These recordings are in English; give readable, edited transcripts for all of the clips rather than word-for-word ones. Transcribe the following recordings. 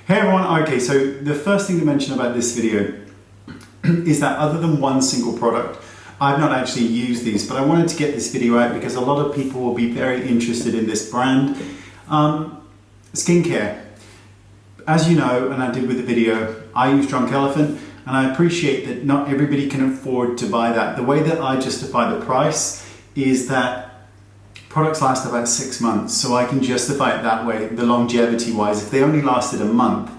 Hey everyone, okay, so the first thing to mention about this video is that other than one single product, I've not actually used these, but I wanted to get this video out because a lot of people will be very interested in this brand. Skincare. As you know, and I did with the video, I use Drunk Elephant, and I appreciate that not everybody can afford to buy that. The way that I justify the price is that products last about 6 months, so I can justify it that way, the longevity wise. If they only lasted a month,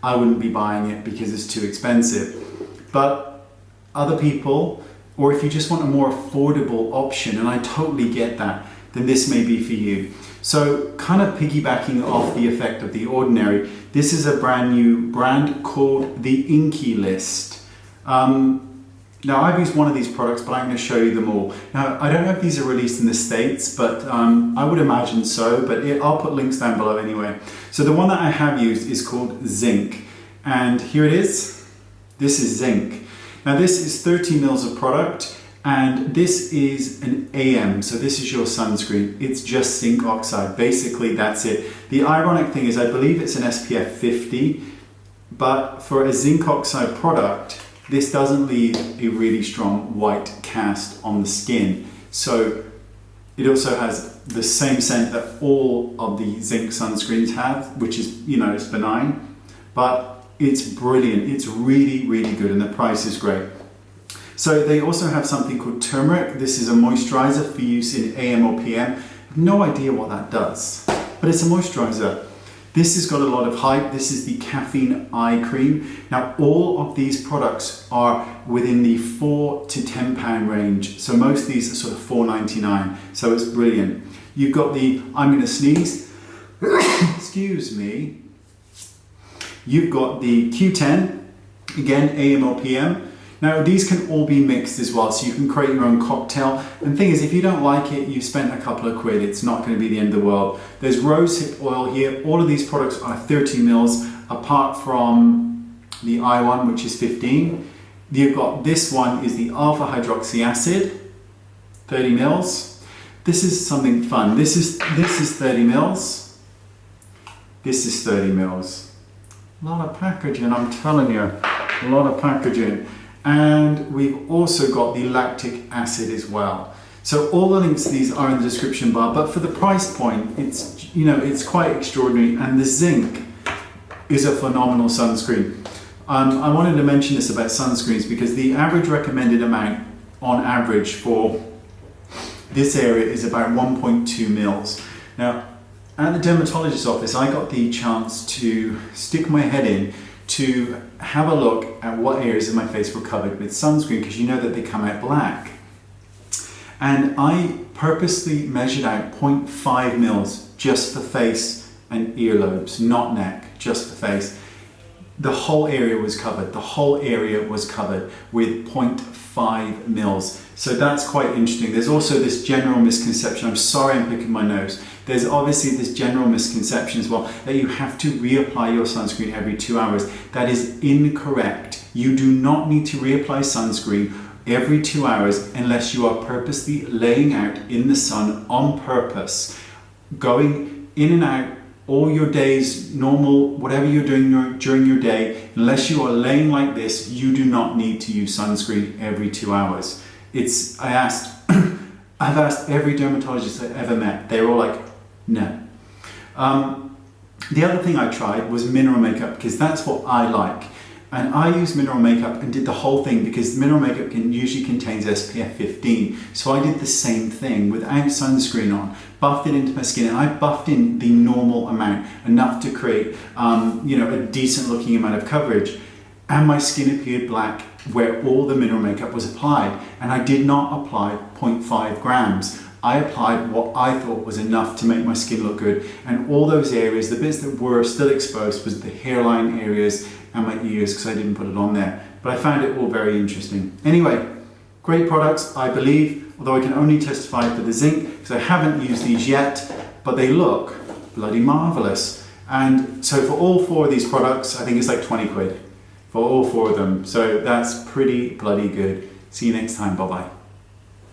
I wouldn't be buying it because it's too expensive. But other people, or if you just want a more affordable option, and I totally get that, then this may be for you. So kind of piggybacking off the effect of The Ordinary, this is a brand new brand called the Inky list. Now I've used one of these products, but I'm going to show you them all. Now I don't know if these are released in the States, but I would imagine so, but I'll put links down below anyway. So the one that I have used is called Zinc, and here it is. This is Zinc. Now this is 30 mils of product, and this is an AM, so this is your sunscreen. It's just zinc oxide, basically that's it. The ironic thing is I believe it's an SPF 50, but for a zinc oxide product, this doesn't leave a really strong white cast on the skin. So it also has the same scent that all of the zinc sunscreens have, which is, you know, it's benign, but it's brilliant. It's really, really good, and the price is great. So they also have something called turmeric. This is a moisturizer for use in AM or PM. I have no idea what that does, but it's a moisturizer. This has got a lot of hype. This is the caffeine eye cream. Now all of these products are within the £4 to £10 range. So most of these are sort of $4.99. So it's brilliant. You've got the, I'm going to sneeze, excuse me. You've got the Q10, again AM or PM. Now these can all be mixed as well, so you can create your own cocktail. And the thing is, if you don't like it, you spent a couple of quid, it's not going to be the end of the world. There's Rosehip Oil here. All of these products are 30 mils, apart from the I one, which is 15. You've got this one is the alpha hydroxy acid, 30 mils. This is something fun. This is 30 mils. This is 30 mils. A lot of packaging, I'm telling you, a lot of packaging. And we've also got the lactic acid as well. So all the links to these are in the description bar, but for the price point, it's, you know, it's quite extraordinary. And the Zinc is a phenomenal sunscreen. I wanted to mention this about sunscreens because the average recommended amount on average for this area is about 1.2 mils. Now, at the dermatologist's office, I got the chance to stick my head in to have a look at what areas of my face were covered with sunscreen, because you know that they come out black. And I purposely measured out 0.5 mils just for face and earlobes, not neck, just for face. The whole area was covered. The whole area was covered with 0.5 mils. So that's quite interesting. There's also this general misconception. I'm sorry I'm picking my nose. There's obviously this general misconception as well that you have to reapply your sunscreen every 2 hours. That is incorrect. You do not need to reapply sunscreen every 2 hours unless you are purposely laying out in the sun on purpose, going in and out all your days, normal, whatever you're doing during your day. Unless you are laying like this, you do not need to use sunscreen every 2 hours. I've asked every dermatologist I've ever met. They were all like, no. The other thing I tried was mineral makeup, because that's what I like. And I used mineral makeup and did the whole thing because mineral makeup usually contains SPF 15. So I did the same thing without sunscreen on, buffed it into my skin, and I buffed in the normal amount, enough to create a decent looking amount of coverage. And my skin appeared black where all the mineral makeup was applied. And I did not apply 0.5 grams. I applied what I thought was enough to make my skin look good. And all those areas, the bits that were still exposed was the hairline areas and my ears, because I didn't put it on there. But I found it all very interesting. Anyway, great products, I believe, although I can only testify for the Zinc because I haven't used these yet, but they look bloody marvelous. And so for all 4 of these products, I think it's like 20 quid for all 4 of them. So that's pretty bloody good. See you next time, bye bye.